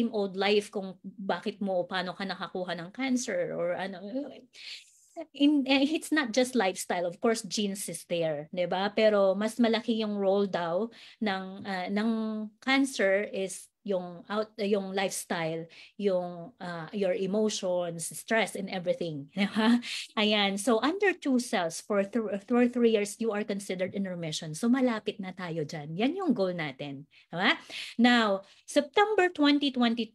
old life kung bakit mo, paano ka nakakuha ng cancer or ano. It's not just lifestyle, of course genes is there, 'di ba? Pero mas malaki yung role daw ng cancer is yung lifestyle, yung your emotions, stress and everything. Ayan, so under 2 cells for 3 years you are considered in remission. So malapit na tayo diyan. Yan yung goal natin, diba? Now, September 2022,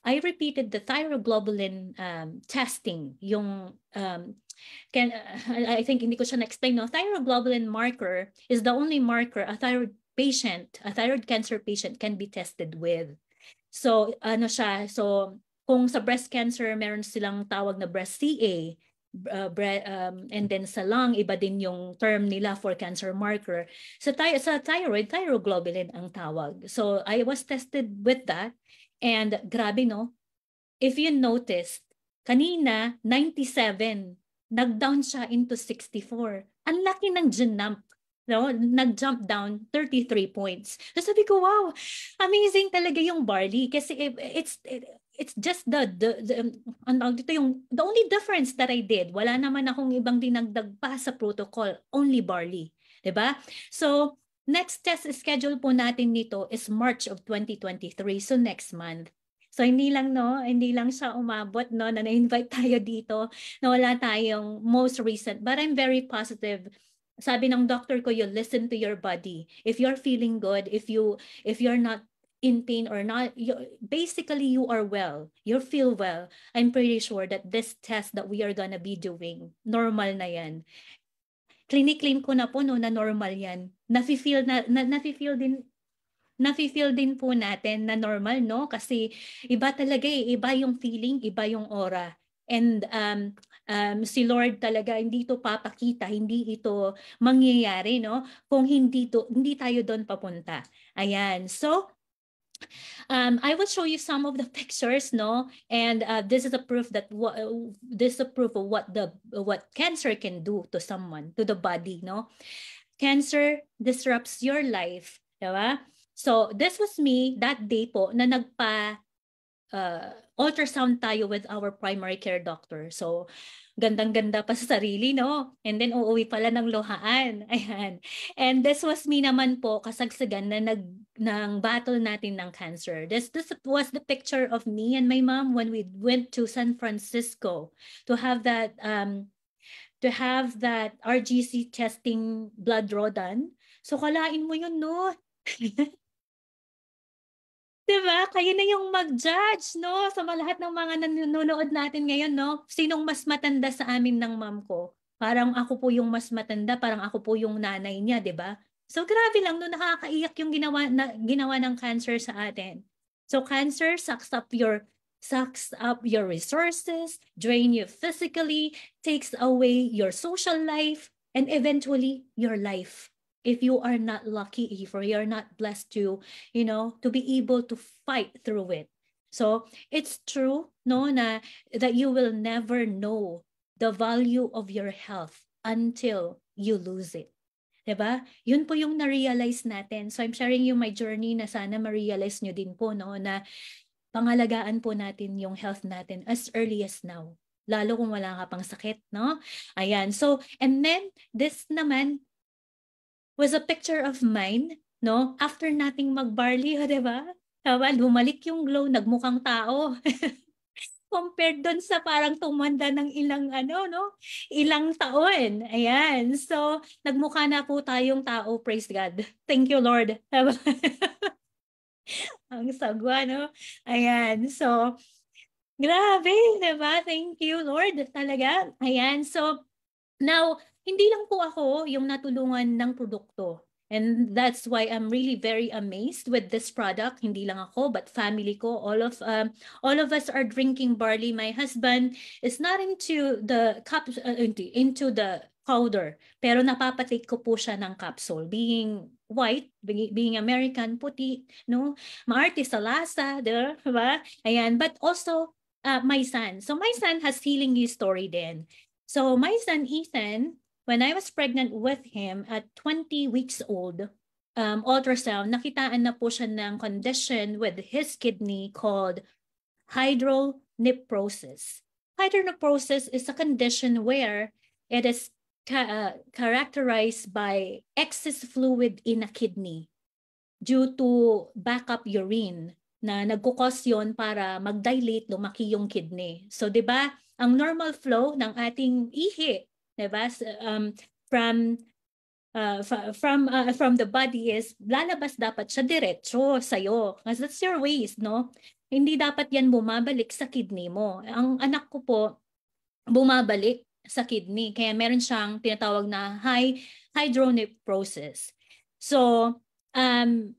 I repeated the thyroglobulin testing, yung I think hindi ko siya na-explain, no? Thyroglobulin marker is the only marker a thyroid cancer patient can be tested with. So ano siya, so kung sa breast cancer meron silang tawag na breast CA, and then sa lung iba din yung term nila for cancer marker. Sa thyroid, thyroglobulin ang tawag. So I was tested with that, and grabe, no? If you noticed, kanina 97, nag-down siya into 64. Ang laki ng jump. No, nag-jump down 33 points. So sabi ko, wow, amazing talaga yung barley kasi it's just the only difference that I did. Wala naman akong ibang dinagdag pa sa protocol, only barley, 'di ba? So next test schedule po natin nito is March of 2023, so next month. So hindi lang siya umabot, no, na na-invite tayo dito, na wala tayong most recent, but I'm very positive. Sabi ng doctor ko, you listen to your body. If you're feeling good, if you're not in pain or not, basically you are well. You feel well. I'm pretty sure that this test that we are gonna be doing, normal na yan. Clinic-claim ko na po, no, na normal yan. Nafi-feel din po natin na normal, no? Kasi iba talaga iba yung feeling, iba yung aura. And si Lord talaga, hindi ito papakita, hindi ito mangyayari, no? Kung hindi tayo doon papunta. Ayan. So, I will show you some of the pictures, no? And this is a proof of what cancer can do to someone, to the body, no? Cancer disrupts your life, diba? So, this was me that day po na ultrasound tayo with our primary care doctor. So, gandang-ganda pa sa sarili, no? And then, uuwi pala ng luhaan. Ayan. And this was me naman po, kasagsagan na ng battle natin ng cancer. This was the picture of me and my mom when we went to San Francisco to have that RGC testing blood draw done. So, kalain mo yun, no? Diba? Kayo na yung mag-judge, no? Sa lahat ng mga nanonood natin ngayon, no? Sinong mas matanda sa amin ng mom ko? Parang ako po yung mas matanda, parang ako po yung nanay niya, di ba? So grabe lang, no? Nakakaiyak yung ginawa ng cancer sa atin. So cancer sucks up your resources, drain you physically, takes away your social life, and eventually your life. If you are not lucky, if you're not blessed to be able to fight through it. So it's true, no, that you will never know the value of your health until you lose it. Diba? Yun po yung na-realize natin. So I'm sharing you my journey na sana ma-realize nyo din po, no, na pangalagaan po natin yung health natin as early as now. Lalo kung wala ka pang sakit, no? Ayan. So, and then, this naman, was a picture of mine, no? After nating mag-barley, di ba? Bumalik yung glow, nagmukhang tao. Compared doon sa parang tumanda ng ilang taon. Ayan. So, nagmukha na po tayong tao, praise God. Thank you, Lord. Ang sagwa, no? Ayan. So, grabe, di ba? Thank you, Lord. Talaga. Ayan. So, now, hindi lang po ako yung natulungan ng produkto. And that's why I'm really very amazed with this product. Hindi lang ako, but family ko. All of us are drinking barley. My husband is not into the into the powder. Pero napapatake ko po siya ng capsule. Being white, being American, puti, no? Maarte sa lasa, diba? Ayan. But also, my son. So my son has healing history din. So my son Ethan, when I was pregnant with him at 20 weeks old, ultrasound, nakitaan na po siya ng condition with his kidney called hydronephrosis. Hydronephrosis is a condition where it is characterized by excess fluid in a kidney due to backup urine na nagkukos yun para mag-dilate, lumaki yung kidney. So, di ba, ang normal flow ng ating ihi, di ba, from the body is lalabas dapat siya diretso sa'yo. Because that's your waste, no? Hindi dapat yan bumabalik sa kidney mo. Ang anak ko po, bumabalik sa kidney. Kaya meron siyang tinatawag na hydronephrosis. So,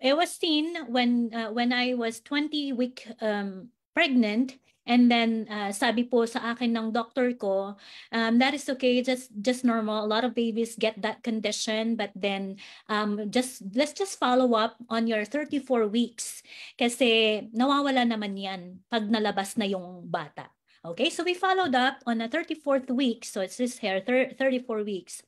it was seen when I was 20-week pregnant, and then sabi po sa akin ng doctor ko, that is okay, just normal. A lot of babies get that condition, but then let's just follow up on your 34 weeks kasi nawawala naman yan pag nalabas na yung bata. Okay, so we followed up on a 34th week, so it's this here, 34 weeks.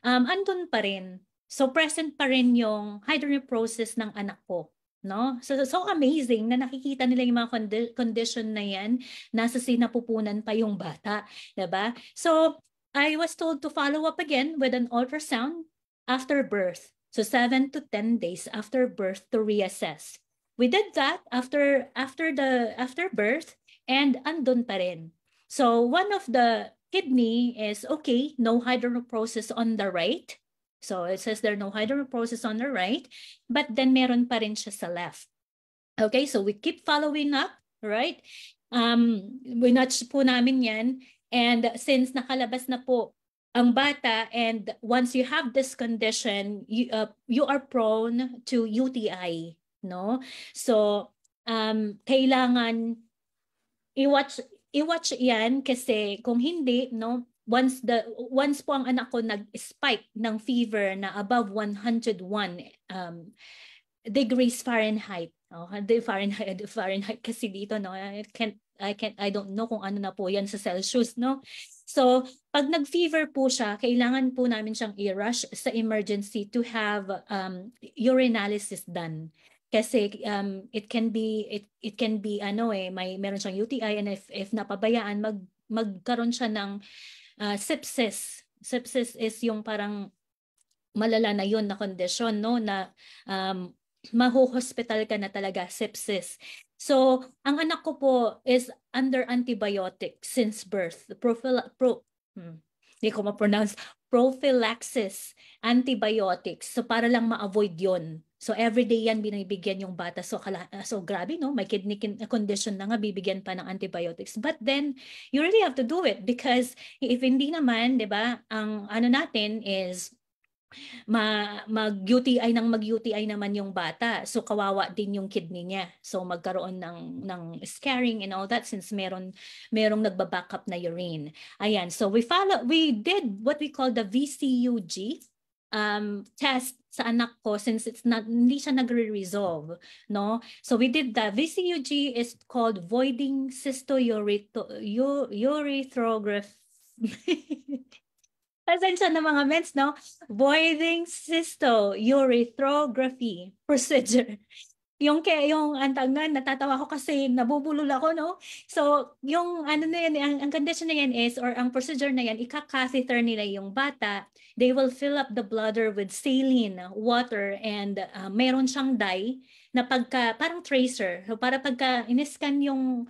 Andun pa rin. So present pa rin yung hydronephrosis ng anak ko, no? So amazing na nakikita nila yung mga condition na yan, nasa sinapupunan pa yung bata, 'di ba? So I was told to follow up again with an ultrasound after birth. So 7 to 10 days after birth to reassess. We did that after birth, and andun pa rin. So one of the kidney is okay, no hydronephrosis on the right. So it says there no hydronephrosis on the right, but then meron pa rin siya sa left. Okay, so we keep following up, right? Winatch po namin yan, and since nakalabas na po ang bata, and once you have this condition, you are prone to UTI, no? So kailangan i-watch yan kasi kung hindi, no, once po ang anak ko nag-spike ng fever na above 101 degrees Fahrenheit. Oh, Fahrenheit kasi dito, no. I don't know kung ano na po yan sa Celsius, no. So, pag nag-fever po siya, kailangan po namin siyang i-rush sa emergency to have urinalysis done. Kasi it can be ano meron siyang UTI, and if napabayaan magkaroon siya ng sepsis. Sepsis is yung parang malala na yun na kondisyon, no, na maho-hospital ka na talaga, sepsis. So, ang anak ko po is under antibiotic since birth. Hindi ko ma-pronounce. Prophylaxis antibiotics. So, para lang ma-avoid yon. So, everyday yan binibigyan yung bata. So, grabe, no? May kidney condition na nga, bibigyan pa ng antibiotics. But then, you really have to do it because if hindi naman, di ba, ang ano natin is mag-UTI naman yung bata. So kawawa din yung kidney niya. So magkaroon ng scarring and all that since merong nagba-backup na urine. Ayan. So we did what we call the VCUG test sa anak ko since hindi siya nagre-resolve, no? So we did the VCUG is called voiding cystourethropy. Pasensya na mga mens, no? Voiding cystourethropy procedure. Yung antag na, natatawa ko kasi nabubulol ako, no? So, yung ano na yan, ang condition na yan is, or ang procedure na yan, ika-catheter nila yung bata. They will fill up the bladder with saline, water, and meron siyang dye na parang tracer. So, para pagka in-scan yung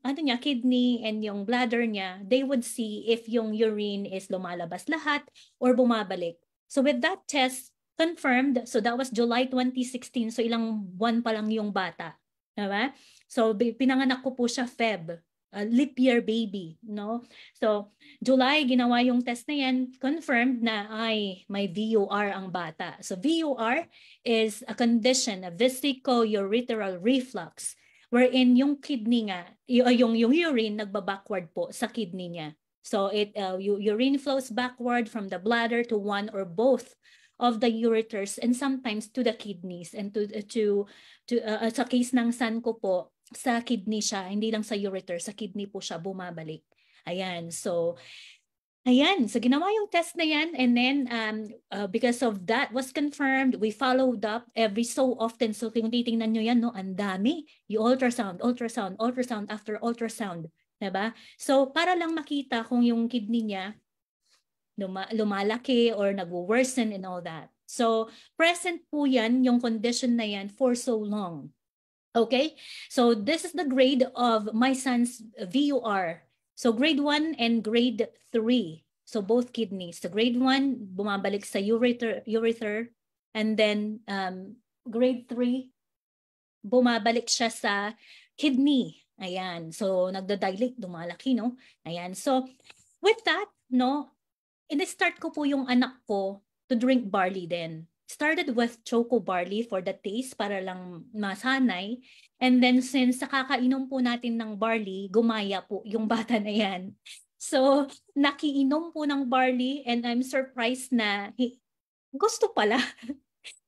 ano niya, kidney and yung bladder niya, they would see if yung urine is lumalabas lahat or bumabalik. So with that test, confirmed, so that was July 2016, so ilang buwan pa lang yung bata. Diba? So pinanganak ko po siya Feb, leap year baby, no? So July, ginawa yung test na yan, confirmed na may VUR ang bata. So VUR is a condition, a vesico-urethral reflux, wherein yung kidney nga, yung urine nagba-backward po sa kidney niya. So urine flows backward from the bladder to one or both of the ureters and sometimes to the kidneys, and sa case ng son ko po, sa kidney siya, hindi lang sa ureter, sa kidney po siya bumabalik. Ayan, so ginawa yung test na yan, and then because of that was confirmed, we followed up every so often. So kung titingnan nyo yan, no, ang dami. Yung ultrasound after ultrasound. Diba? So para lang makita kung yung kidney niya lumalaki or nag-worsen and all that. So present po yan, yung condition na yan for so long. Okay? So this is the grade of my son's VUR. So grade 1 and grade 3. So both kidneys. So grade 1, bumabalik sa ureter, and then grade 3, bumabalik siya sa kidney. Ayan. So nagda-dilate, dumalaki, no? Ayan. So with that, no, in-start ko po yung anak ko to drink barley then. Started with choco barley for the taste para lang masanay. And then since nakakainom po natin ng barley, gumaya po yung bata na yan. So nakiinom po ng barley and I'm surprised na gusto pala.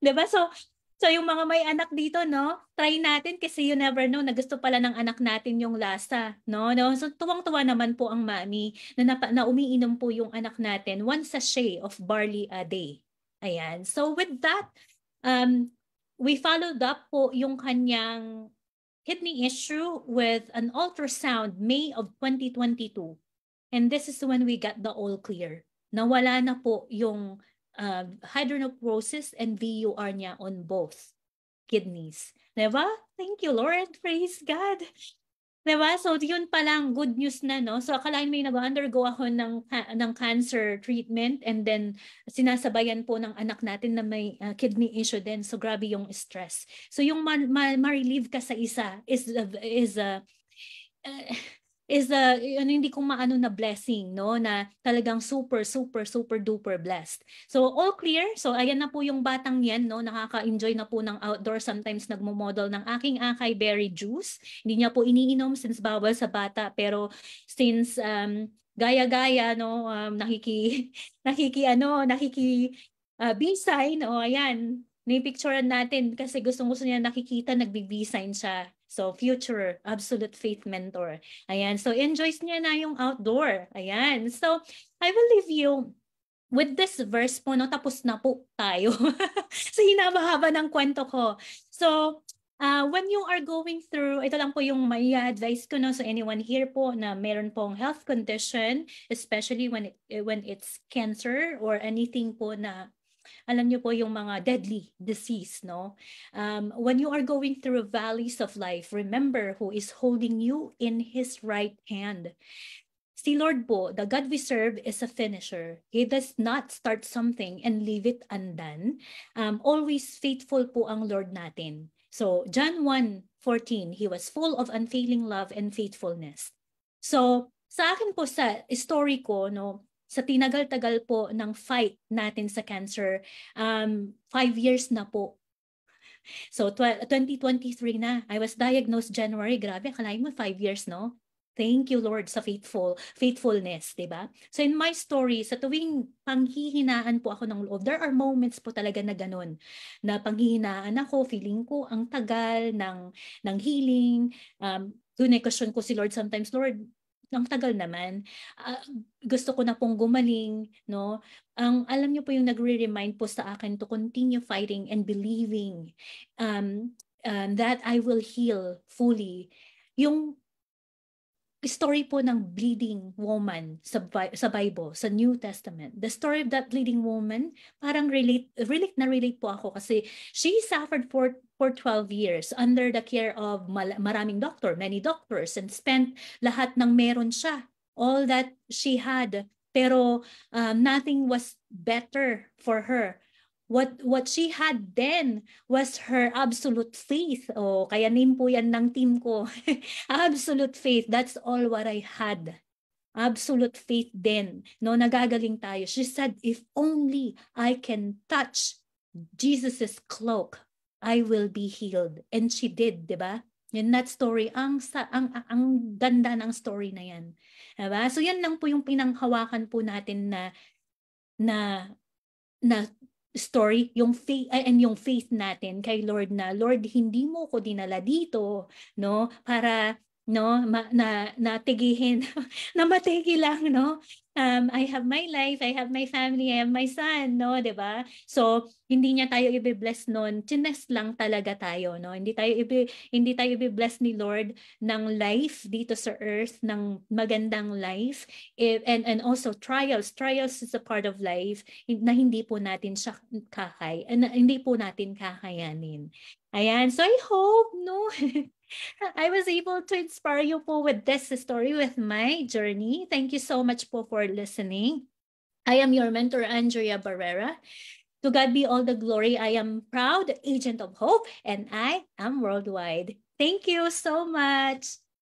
Diba? So yung mga may anak dito, no, try natin kasi you never know na gusto pala ng anak natin yung lasa, no? So tuwang-tuwa naman po ang mami na umiinom po yung anak natin 1 sachet of barley a day. Ayan. So with that, we followed up po yung kanyang kidney issue with an ultrasound May of 2022. And this is when we got the all clear. Nawala na po yung hydronephrosis and VUR niya on both kidneys. Diba? Thank you, Lord. Praise God. Diba? So, yun palang good news na, no? So, akalain may nag-undergo ako ng cancer treatment and then sinasabayan po ng anak natin na may kidney issue din. So, grabe yung stress. So, yung ma-relieve ka sa isa is hindi ko maano na blessing, no, na talagang super duper blessed. So all clear. So ayan na po yung batang yan, no, nakaka-enjoy na po ng outdoor. Sometimes nagmo-model ng aking acai berry juice. Hindi niya po iniinom since bawal sa bata, pero since gaya-gaya, no, B-sign, ayan, ni-picturean natin kasi gustong-gusto niya nakikita, nagbi-B-sign siya. So, future absolute faith mentor. Ayan. So, enjoys niya na yung outdoor. Ayan. So, I will leave you with this verse po, no? Tapos na po tayo. So, hinaba-haba ng kwento ko. So, when you are going through, ito lang po yung may advice ko, no, so anyone here po na meron pong health condition, especially when it's cancer or anything po na alam niyo po yung mga deadly disease, no? When you are going through valleys of life, remember who is holding you in His right hand. Si Lord po, the God we serve, is a finisher. He does not start something and leave it undone. Always faithful po ang Lord natin. So, John 1:14, He was full of unfailing love and faithfulness. So, sa akin po, sa story ko, no, sa tinagal-tagal po ng fight natin sa cancer, 5 years na po. So, 2023 na. I was diagnosed January. Grabe, akalain mo 5 years, no? Thank you, Lord, sa faithfulness, di ba? So in my story, sa tuwing panghihinaan po ako ng loob, there are moments po talaga na ganun, na panghihinaan ako, feeling ko ang tagal ng healing. Question ko si Lord sometimes, Lord, ang tagal naman. Gusto ko na pong gumaling, no? Alam niyo po yung nagre-remind po sa akin to continue fighting and believing that I will heal fully. Yung story po ng bleeding woman sa Bible, sa New Testament. The story of that bleeding woman, parang relate po ako kasi she suffered for 12 years under the care of maraming many doctors, and spent lahat ng meron siya, all that she had. Pero nothing was better for her. What she had then was her absolute faith. O kaya name po yan ng team ko. Absolute faith. That's all what I had. Absolute faith then. No, nagagaling tayo. She said, if only I can touch Jesus's cloak, I will be healed. And she did, di ba? In that story, ang ganda ng story na yan. Diba? So yan lang po yung pinanghawakan po natin na story, yung faith and yung faith natin kay Lord, na Lord, hindi mo ko dinala dito, no, para natigihin na matigi lang, no. I have my life, I have my family, I have my son, no, 'di ba? So hindi niya tayo i-bless noon, tinest lang talaga tayo, no. Hindi tayo i-bless ni Lord ng life dito sa earth, ng magandang life, and also trials is a part of life na hindi po natin siya hindi po natin kakayanin. Ayan, so I hope, no, I was able to inspire you po with this story, with my journey. Thank you so much po for listening. I am your mentor, Andrea Barrera. To God be all the glory. I am proud agent of hope, and I am worldwide. Thank you so much.